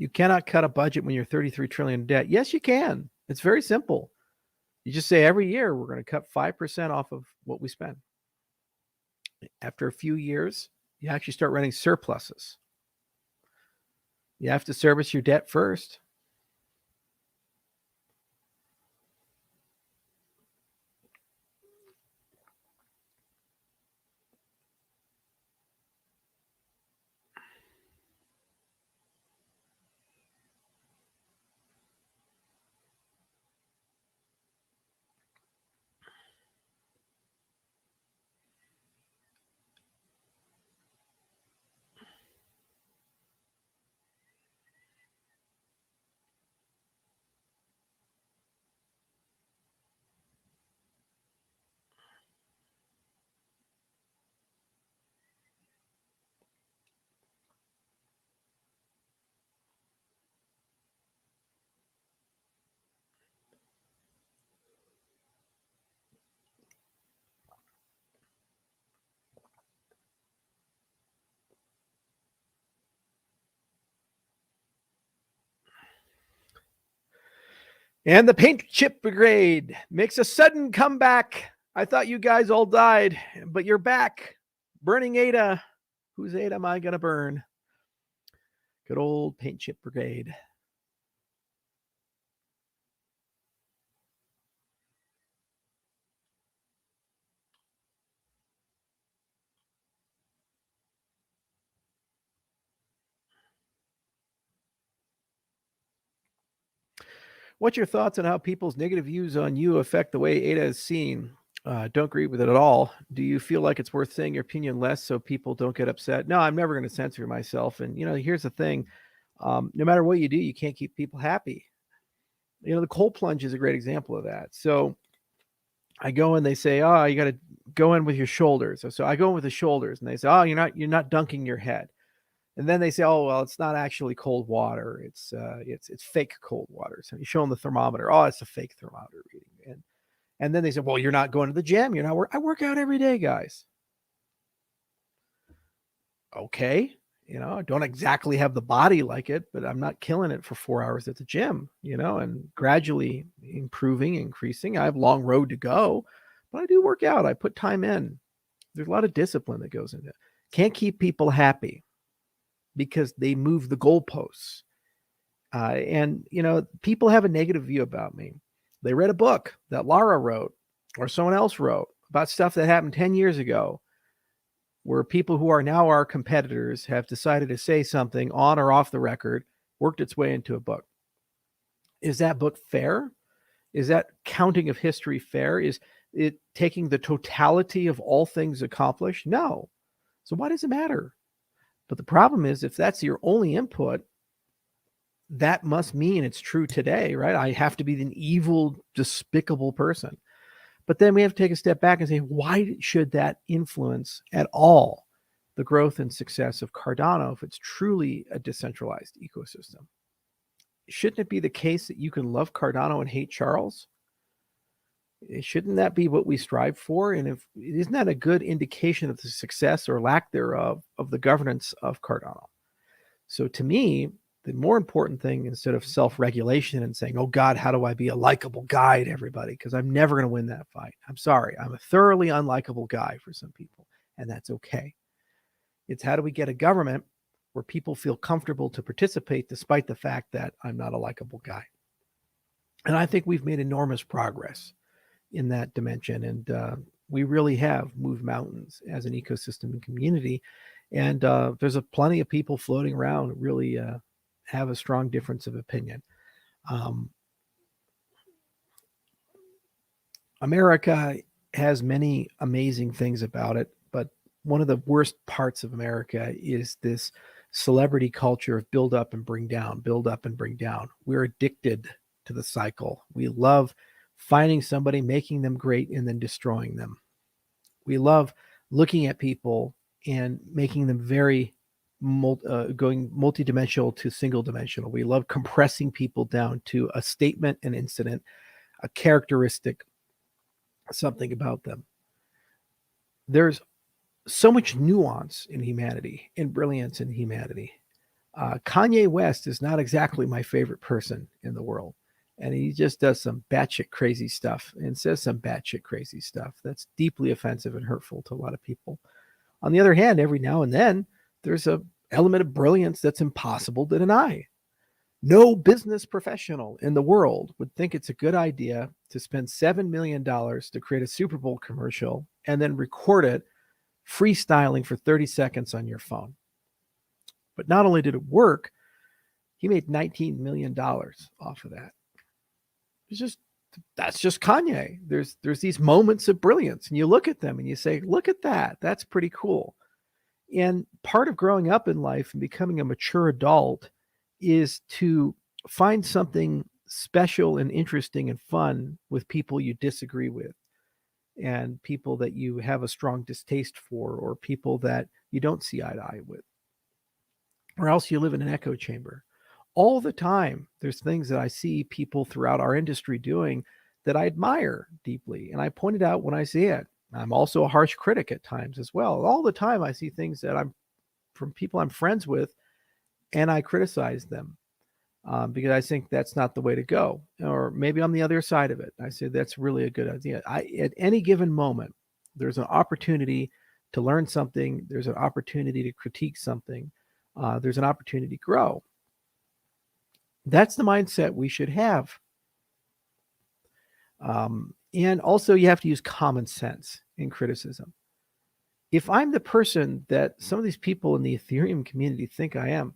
You cannot cut a budget when you're 33 trillion in debt. Yes, you can. It's very simple. You just say every year we're going to cut 5% off of what we spend. After a few years, you actually start running surpluses. You have to service your debt first. And the paint chip brigade makes a sudden comeback. I thought you guys all died, but you're back. Burning Ada. Whose Ada am I going to burn? Good old paint chip brigade. What's your thoughts on how people's negative views on you affect the way Ada is seen? Don't agree with it at all. Do you feel like it's worth saying your opinion less so people don't get upset? No, I'm never going to censor myself. And, here's the thing. No matter what you do, you can't keep people happy. The cold plunge is a great example of that. So I go in, they say, oh, you got to go in with your shoulders. So I go in with the shoulders and they say, oh, you're not dunking your head. And then they say, oh, well, it's not actually cold water. It's fake cold water. So you show them the thermometer. Oh, it's a fake thermometer reading. And then they say, well, you're not going to the gym. I work out every day, guys. Okay. I don't exactly have the body like it, but I'm not killing it for 4 hours at the gym, and gradually improving, increasing. I have a long road to go, but I do work out. I put time in. There's a lot of discipline that goes into it. Can't keep people happy because they move the goalposts. And people have a negative view about me. They read a book that Lara wrote or someone else wrote about stuff that happened 10 years ago, where people who are now our competitors have decided to say something on or off the record, worked its way into a book. Is that book fair? Is that counting of history fair? Is it taking the totality of all things accomplished? No. So why does it matter? But the problem is, if that's your only input, that must mean it's true today, right? I have to be an evil, despicable person. But then we have to take a step back and say, why should that influence at all the growth and success of Cardano if it's truly a decentralized ecosystem? Shouldn't it be the case that you can love Cardano and hate Charles? Shouldn't that be what we strive for? And isn't that a good indication of the success or lack thereof of the governance of Cardano? So to me, the more important thing, instead of self-regulation and saying, oh God, how do I be a likable guy to everybody? Because I'm never going to win that fight. I'm sorry. I'm a thoroughly unlikable guy for some people, and that's okay. It's how do we get a government where people feel comfortable to participate despite the fact that I'm not a likable guy? And I think we've made enormous progress in that dimension. And we really have moved mountains as an ecosystem and community. And there's plenty of people floating around who really have a strong difference of opinion. America has many amazing things about it, but one of the worst parts of America is this celebrity culture of build up and bring down, build up and bring down. We're addicted to the cycle. We love finding somebody, making them great, and then destroying them. We love looking at people and making them very going multidimensional to single dimensional. We love compressing people down to a statement, an incident, a characteristic, something about them. There's so much nuance in humanity and brilliance in humanity. Kanye West is not exactly my favorite person in the world. And he just does some batshit crazy stuff and says some batshit crazy stuff that's deeply offensive and hurtful to a lot of people. On the other hand, every now and then, there's a element of brilliance that's impossible to deny. No business professional in the world would think it's a good idea to spend $7 million to create a Super Bowl commercial and then record it freestyling for 30 seconds on your phone. But not only did it work, he made $19 million off of that. It's just, that's just Kanye. There's these moments of brilliance, and you look at them and you say, look at that. That's pretty cool. And part of growing up in life and becoming a mature adult is to find something special and interesting and fun with people you disagree with, and people that you have a strong distaste for, or people that you don't see eye to eye with, or else you live in an echo chamber. All the time, there's things that I see people throughout our industry doing that I admire deeply, and I point it out when I see it. I'm also a harsh critic at times as well. All the time, I see things that I'm from people I'm friends with, and I criticize them because I think that's not the way to go. Or maybe I'm the other side of it. I say that's really a good idea. At any given moment, there's an opportunity to learn something. There's an opportunity to critique something. There's an opportunity to grow. That's the mindset we should have. And also, you have to use common sense in criticism. If I'm the person that some of these people in the Ethereum community think I am,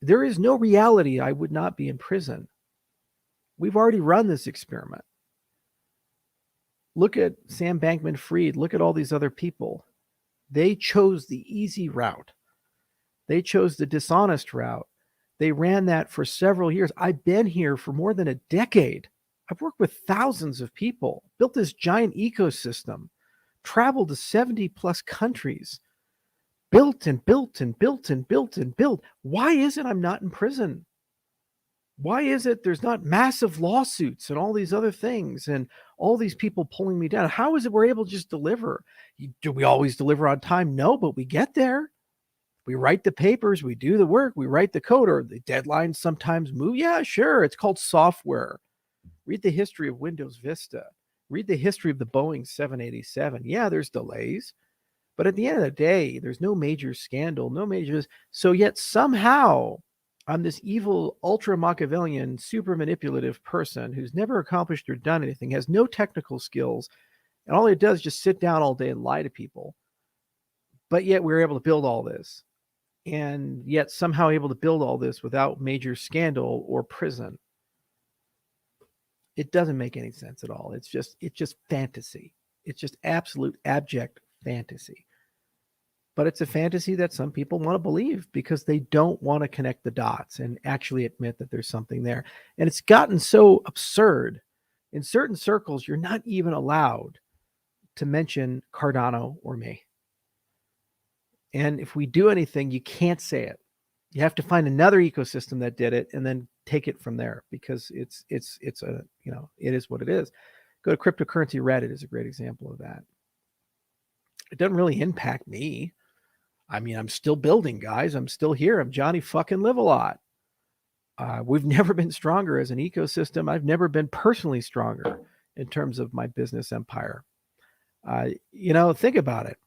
there is no reality I would not be in prison. We've already run this experiment. Look at Sam Bankman-Fried. Look at all these other people. They chose the easy route. They chose the dishonest route. They ran that for several years. I've been here for more than a decade. I've worked with thousands of people, built this giant ecosystem, traveled to 70 plus countries, built and built and built and built and built. Why is it I'm not in prison? Why is it there's not massive lawsuits and all these other things and all these people pulling me down? How is it we're able to just deliver? Do we always deliver on time? No, but we get there. We write the papers, we do the work, we write the code, or the deadlines sometimes move. Yeah, sure. It's called software. Read the history of Windows Vista. Read the history of the Boeing 787. Yeah, there's delays. But at the end of the day, there's no major scandal, no major. So yet somehow I'm this evil, ultra Machiavellian, super manipulative person who's never accomplished or done anything, has no technical skills, and all he does is just sit down all day and lie to people. But yet we're able to build all this, and yet somehow able to build all this without major scandal or prison. It doesn't make any sense at all. It's just fantasy. It's just absolute abject fantasy. But it's a fantasy that some people want to believe because they don't want to connect the dots and actually admit that there's something there. And it's gotten so absurd. In certain circles, you're not even allowed to mention Cardano or me. And if we do anything, you can't say it. You have to find another ecosystem that did it and then take it from there, because it's a, it is what it is. Go to cryptocurrency Reddit is a great example of that. It doesn't really impact me. I mean, I'm still building, guys. I'm still here. I'm Johnny fucking Live a Lot. We've never been stronger as an ecosystem. I've never been personally stronger in terms of my business empire. Think about it.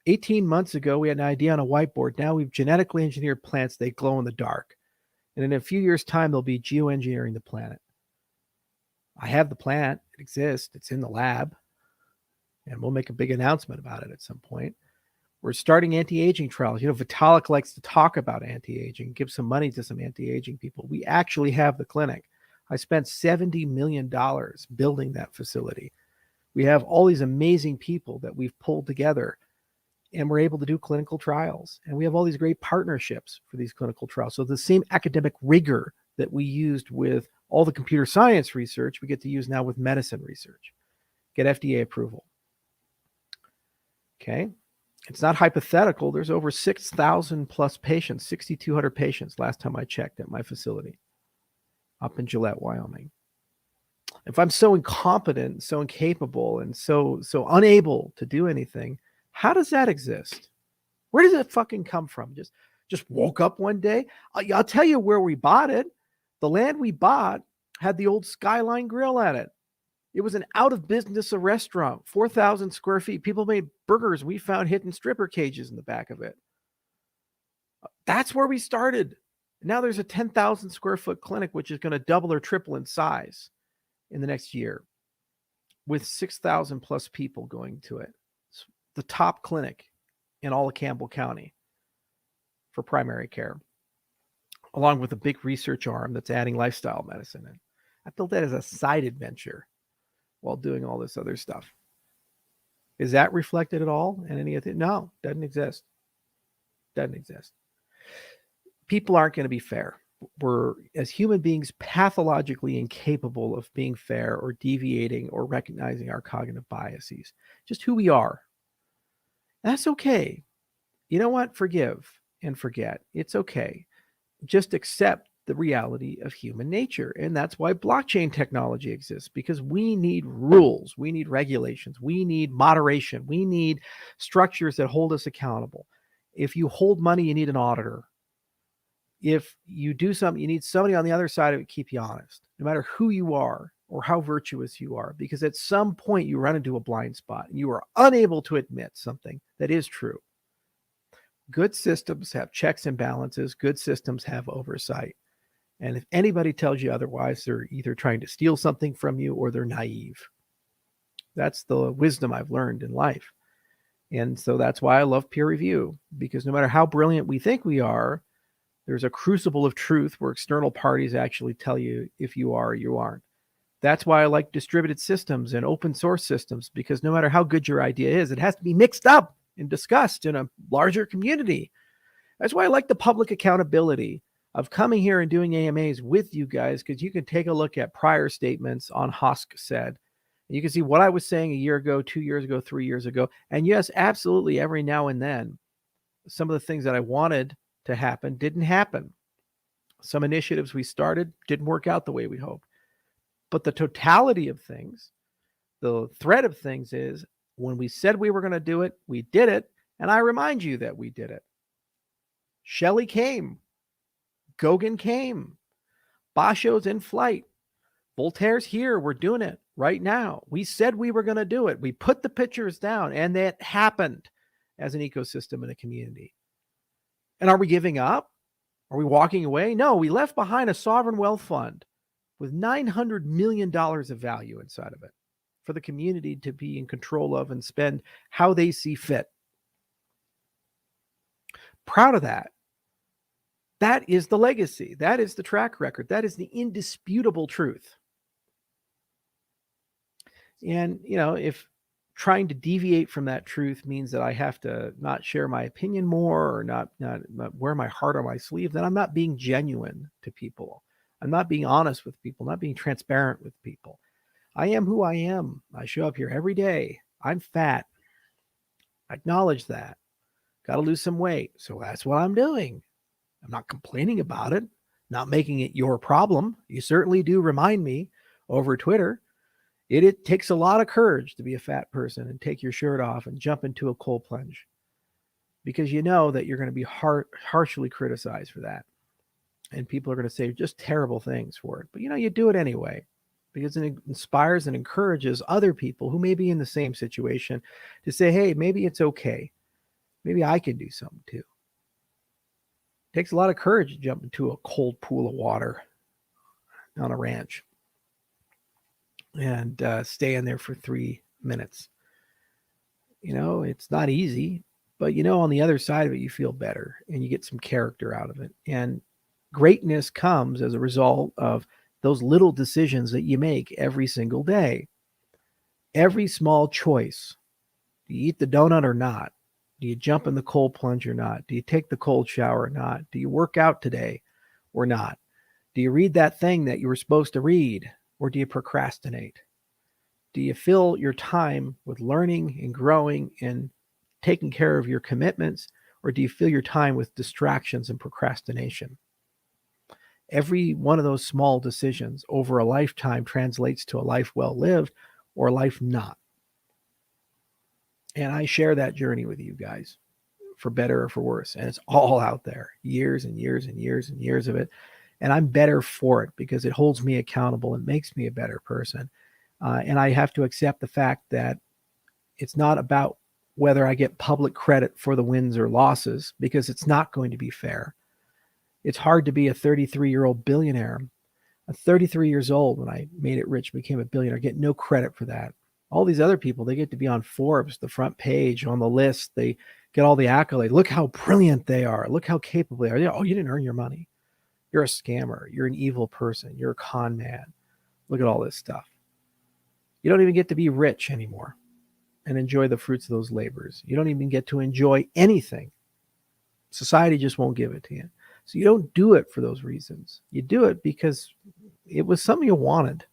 18 months ago, we had an idea on a whiteboard. Now we've genetically engineered plants. They glow in the dark. And in a few years' time, they'll be geoengineering the planet. I have the plant. It exists. It's in the lab. And we'll make a big announcement about it at some point. We're starting anti-aging trials. Vitalik likes to talk about anti-aging, give some money to some anti-aging people. We actually have the clinic. I spent $70 million building that facility. We have all these amazing people that we've pulled together, and we're able to do clinical trials. And we have all these great partnerships for these clinical trials. So the same academic rigor that we used with all the computer science research, we get to use now with medicine research. Get FDA approval. Okay. It's not hypothetical. There's over 6,000 plus patients, 6,200 patients last time I checked at my facility up in Gillette, Wyoming. If I'm so incompetent, so incapable, and so unable to do anything, how does that exist? Where does it fucking come from? Just woke up one day. I'll tell you where we bought it. The land we bought had the old Skyline Grill at it. It was an out of business restaurant, 4,000 square feet. People made burgers. We found hidden stripper cages in the back of it. That's where we started. Now there's a 10,000 square foot clinic, which is going to double or triple in size in the next year, with 6,000 plus people going to it. It's the top clinic in all of Campbell County for primary care, along with a big research arm that's adding lifestyle medicine in. I built that as a side adventure while doing all this other stuff. Is that reflected at all in any of it? No, doesn't exist. Doesn't exist. People aren't going to be fair. We're, as human beings, pathologically incapable of being fair or deviating or recognizing our cognitive biases. Just who we are. That's okay. You know what? Forgive and forget. It's okay. Just accept the reality of human nature. And that's why blockchain technology exists, because we need rules. We need regulations. We need moderation. We need structures that hold us accountable. If you hold money, you need an auditor. If you do something, you need somebody on the other side of it to keep you honest, no matter who you are or how virtuous you are, because at some point you run into a blind spot and you are unable to admit something that is true. Good systems have checks and balances. Good systems have oversight. And if anybody tells you otherwise, they're either trying to steal something from you or they're naive. That's the wisdom I've learned in life. And so that's why I love peer review, because no matter how brilliant we think we are, there's a crucible of truth where external parties actually tell you if you are or you aren't. That's why I like distributed systems and open source systems, because no matter how good your idea is, it has to be mixed up and discussed in a larger community. That's why I like the public accountability of coming here and doing AMAs with you guys, because you can take a look at prior statements on Hoskinson. You can see what I was saying a year ago, 2 years ago, 3 years ago. And yes, absolutely, every now and then, some of the things that I wanted to happen didn't happen. Some initiatives we started didn't work out the way we hoped. But the totality of things, the thread of things is, when we said we were going to do it, we did it. And I remind you that we did it. Shelley came. Gauguin came. Basho's in flight. Voltaire's here. We're doing it right now. We said we were going to do it. We put the pictures down, and that happened as an ecosystem and a community. And are we giving up? Are we walking away? No, we left behind a sovereign wealth fund with $900 million of value inside of it for the community to be in control of and spend how they see fit. Proud of that. That is the legacy. That is the track record. That is the indisputable truth. And, you know, if trying to deviate from that truth means that I have to not share my opinion more or not wear my heart on my sleeve, then I'm not being genuine to people. I'm not being honest with people, not being transparent with people. I am who I am. I show up here every day. I'm fat. I acknowledge that. Got to lose some weight. So that's what I'm doing. I'm not complaining about it, not making it your problem. You certainly do remind me over Twitter. It takes a lot of courage to be a fat person and take your shirt off and jump into a cold plunge, because you know that you're going to be harshly criticized for that. And people are going to say just terrible things for it. But, you know, you do it anyway, because it inspires and encourages other people who may be in the same situation to say, hey, maybe it's okay. Maybe I can do something too. It takes a lot of courage to jump into a cold pool of water on a ranch and stay in there for 3 minutes. You know, it's not easy, but, you know, on the other side of it, you feel better and you get some character out of it. And greatness comes as a result of those little decisions that you make every single day. Every small choice. Do you eat the donut or not? Do you jump in the cold plunge or not? Do you take the cold shower or not? Do you work out today or not? Do you read that thing that you were supposed to read, or do you procrastinate? Do you fill your time with learning and growing and taking care of your commitments, or do you fill your time with distractions and procrastination? Every one of those small decisions over a lifetime translates to a life well lived or a life not. And I share that journey with you guys for better or for worse. And it's all out there, years and years and years and years of it. And I'm better for it because it holds me accountable and makes me a better person. And I have to accept the fact that it's not about whether I get public credit for the wins or losses, because it's not going to be fair. It's hard to be a 33-year-old billionaire. I'm 33 years old when I made it rich, became a billionaire, get no credit for that. All these other people, they get to be on Forbes, the front page, on the list. They get all the accolades. Look how brilliant they are. Look how capable they are. Oh, you didn't earn your money. You're a scammer. You're an evil person. You're a con man. Look at all this stuff. You don't even get to be rich anymore and enjoy the fruits of those labors. You don't even get to enjoy anything. Society just won't give it to you. So you don't do it for those reasons. You do it because it was something you wanted.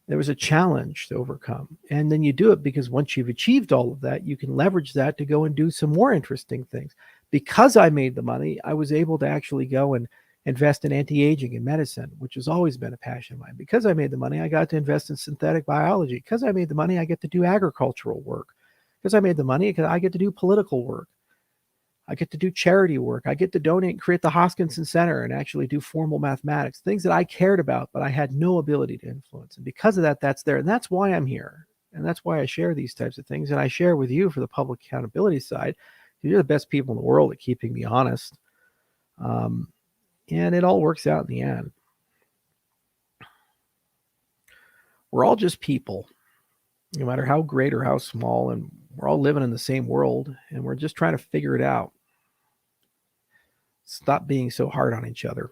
There was a challenge to overcome. And then you do it because once you've achieved all of that, you can leverage that to go and do some more interesting things. Because I made the money, I was able to actually go and invest in anti-aging and medicine, which has always been a passion of mine. Because I made the money, I got to invest in synthetic biology. Because I made the money, I get to do agricultural work. Because I made the money, I get to do political work. I get to do charity work. I get to donate and create the Hoskinson Center and actually do formal mathematics, things that I cared about, but I had no ability to influence. And because of that, that's there. And that's why I'm here. And that's why I share these types of things. And I share with you for the public accountability side. You're the best people in the world at keeping me honest. And it all works out in the end. We're all just people, no matter how great or how small, and we're all living in the same world, and we're just trying to figure it out. Stop being so hard on each other.